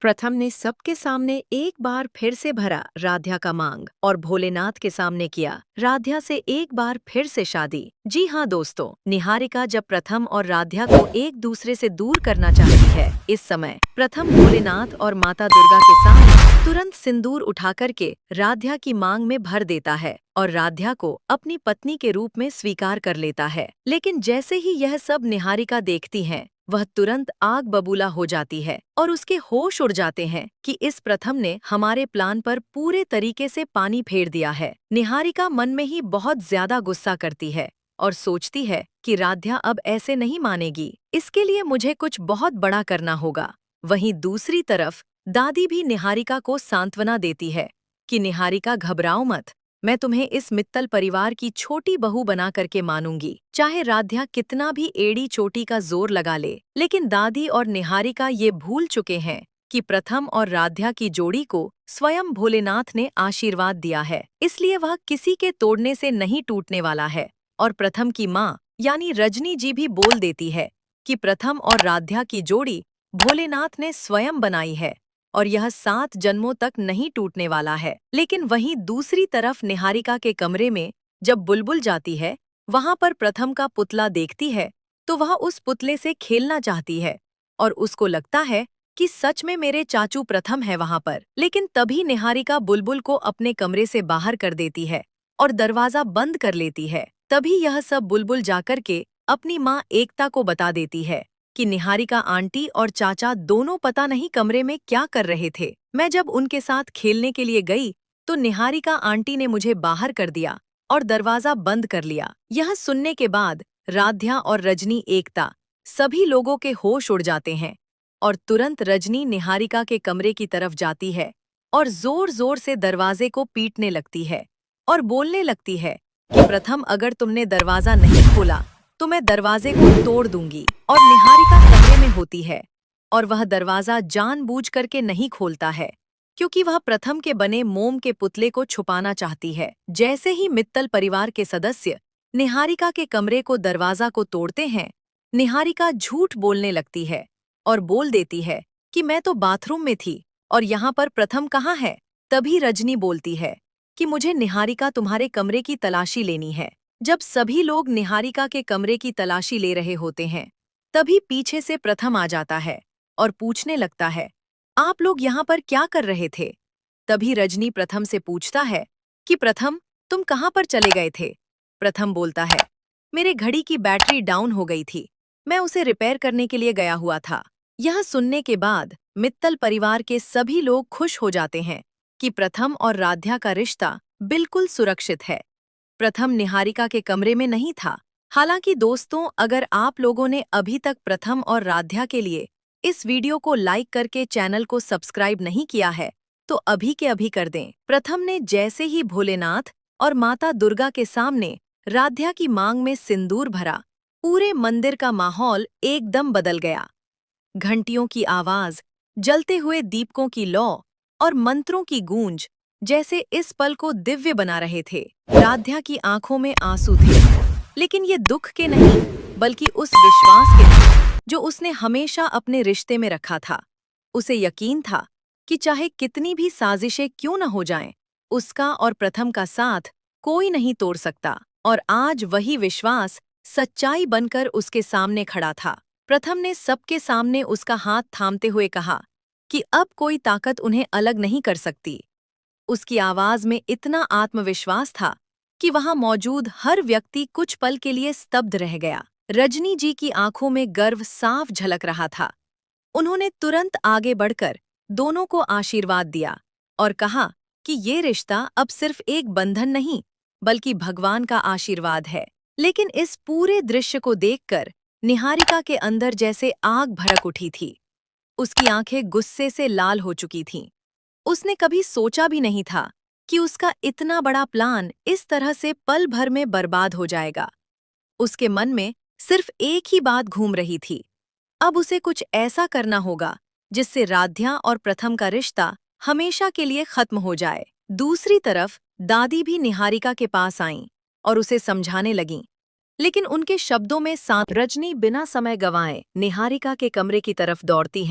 प्रथम ने सबके सामने एक बार फिर से भरा राध्या का मांग और भोलेनाथ के सामने किया राध्या से एक बार फिर से शादी। जी हाँ दोस्तों, निहारिका जब प्रथम और राध्या को एक दूसरे से दूर करना चाहती है, इस समय प्रथम भोलेनाथ और माता दुर्गा के सामने तुरंत सिंदूर उठा करके राध्या की मांग में भर देता है और राध्या को अपनी पत्नी के रूप में स्वीकार कर लेता है। लेकिन जैसे ही यह सब निहारिका देखती है, वह तुरंत आग बबूला हो जाती है और उसके होश उड़ जाते हैं कि इस प्रथम ने हमारे प्लान पर पूरे तरीके से पानी फेर दिया है। निहारिका मन में ही बहुत ज्यादा गुस्सा करती है और सोचती है कि राध्या अब ऐसे नहीं मानेगी, इसके लिए मुझे कुछ बहुत बड़ा करना होगा। वहीं दूसरी तरफ दादी भी निहारिका को सांत्वना देती है कि निहारिका घबराओ मत, मैं तुम्हें इस मित्तल परिवार की छोटी बहू बना करके मानूंगी, चाहे राध्या कितना भी एड़ी चोटी का जोर लगा ले। लेकिन दादी और निहारिका ये भूल चुके हैं कि प्रथम और राध्या की जोड़ी को स्वयं भोलेनाथ ने आशीर्वाद दिया है, इसलिए वह किसी के तोड़ने से नहीं टूटने वाला है। और प्रथम की माँ यानी रजनी जी भी बोल देती है कि प्रथम और राध्या की जोड़ी भोलेनाथ ने स्वयं बनाई है और यह 7 जन्मों तक नहीं टूटने वाला है। लेकिन वहीं दूसरी तरफ निहारिका के कमरे में जब बुलबुल जाती है, वहां पर प्रथम का पुतला देखती है तो वह उस पुतले से खेलना चाहती है और उसको लगता है कि सच में मेरे चाचू प्रथम है वहां पर। लेकिन तभी निहारिका बुलबुल को अपने कमरे से बाहर कर देती है और दरवाजा बंद कर लेती है। तभी यह सब बुलबुल जाकर के अपनी माँ एकता को बता देती है कि निहारिका आंटी और चाचा दोनों पता नहीं कमरे में क्या कर रहे थे। मैं जब उनके साथ खेलने के लिए गई तो निहारिका आंटी ने मुझे बाहर कर दिया और दरवाजा बंद कर लिया। यह सुनने के बाद राध्या और रजनी एकता सभी लोगों के होश उड़ जाते हैं और तुरंत रजनी निहारिका के कमरे की तरफ जाती है और जोर जोर से दरवाजे को पीटने लगती है और बोलने लगती है कि प्रथम अगर तुमने दरवाजा नहीं खोला तो मैं दरवाजे को तोड़ दूंगी। और निहारिका कमरे में होती है और वह दरवाजा जानबूझ करके नहीं खोलता है क्योंकि वह प्रथम के बने मोम के पुतले को छुपाना चाहती है। जैसे ही मित्तल परिवार के सदस्य निहारिका के कमरे को दरवाजा को तोड़ते हैं, निहारिका झूठ बोलने लगती है और बोल देती है कि मैं तो बाथरूम में थी और यहाँ पर प्रथम कहाँ है। तभी रजनी बोलती है कि मुझे निहारिका तुम्हारे कमरे की तलाशी लेनी है। जब सभी लोग निहारिका के कमरे की तलाशी ले रहे होते हैं, तभी पीछे से प्रथम आ जाता है और पूछने लगता है, आप लोग यहाँ पर क्या कर रहे थे। तभी रजनी प्रथम से पूछता है कि प्रथम तुम कहाँ पर चले गए थे। प्रथम बोलता है, मेरे घड़ी की बैटरी डाउन हो गई थी, मैं उसे रिपेयर करने के लिए गया हुआ था। यह सुनने के बाद मित्तल परिवार के सभी लोग खुश हो जाते हैं कि प्रथम और राध्या का रिश्ता बिल्कुल सुरक्षित है। प्रथम निहारिका के कमरे में नहीं था। हालांकि दोस्तों, अगर आप लोगों ने अभी तक प्रथम और राध्या के लिए इस वीडियो को लाइक करके चैनल को सब्सक्राइब नहीं किया है तो अभी के अभी कर दें। प्रथम ने जैसे ही भोलेनाथ और माता दुर्गा के सामने राध्या की मांग में सिंदूर भरा, पूरे मंदिर का माहौल एकदम बदल गया। घंटियों की आवाज, जलते हुए दीपकों की लौ और मंत्रों की गूंज जैसे इस पल को दिव्य बना रहे थे। राध्या की आंखों में आंसू थे, लेकिन ये दुख के नहीं बल्कि उस विश्वास के थे जो उसने हमेशा अपने रिश्ते में रखा था। उसे यकीन था कि चाहे कितनी भी साजिशें क्यों न हो जाएं, उसका और प्रथम का साथ कोई नहीं तोड़ सकता। और आज वही विश्वास सच्चाई बनकर उसके सामने खड़ा था। प्रथम ने सबके सामने उसका हाथ थामते हुए कहा कि अब कोई ताकत उन्हें अलग नहीं कर सकती। उसकी आवाज में इतना आत्मविश्वास था कि वहां मौजूद हर व्यक्ति कुछ पल के लिए स्तब्ध रह गया। रजनी जी की आंखों में गर्व साफ झलक रहा था। उन्होंने तुरंत आगे बढ़कर दोनों को आशीर्वाद दिया और कहा कि ये रिश्ता अब सिर्फ एक बंधन नहीं बल्कि भगवान का आशीर्वाद है। लेकिन इस पूरे दृश्य को देखकर निहारिका के अंदर जैसे आग भड़क उठी थी। उसकी आंखें गुस्से से लाल हो चुकी थीं। उसने कभी सोचा भी नहीं था कि उसका इतना बड़ा प्लान इस तरह से पल भर में बर्बाद हो जाएगा। उसके मन में सिर्फ एक ही बात घूम रही थी, अब उसे कुछ ऐसा करना होगा जिससे राध्या और प्रथम का रिश्ता हमेशा के लिए खत्म हो जाए। दूसरी तरफ दादी भी निहारिका के पास आईं और उसे समझाने लगीं, लेकिन उनके शब्दों में सांत। रजनी बिना समय गंवाए निहारिका के कमरे की तरफ दौड़ती है।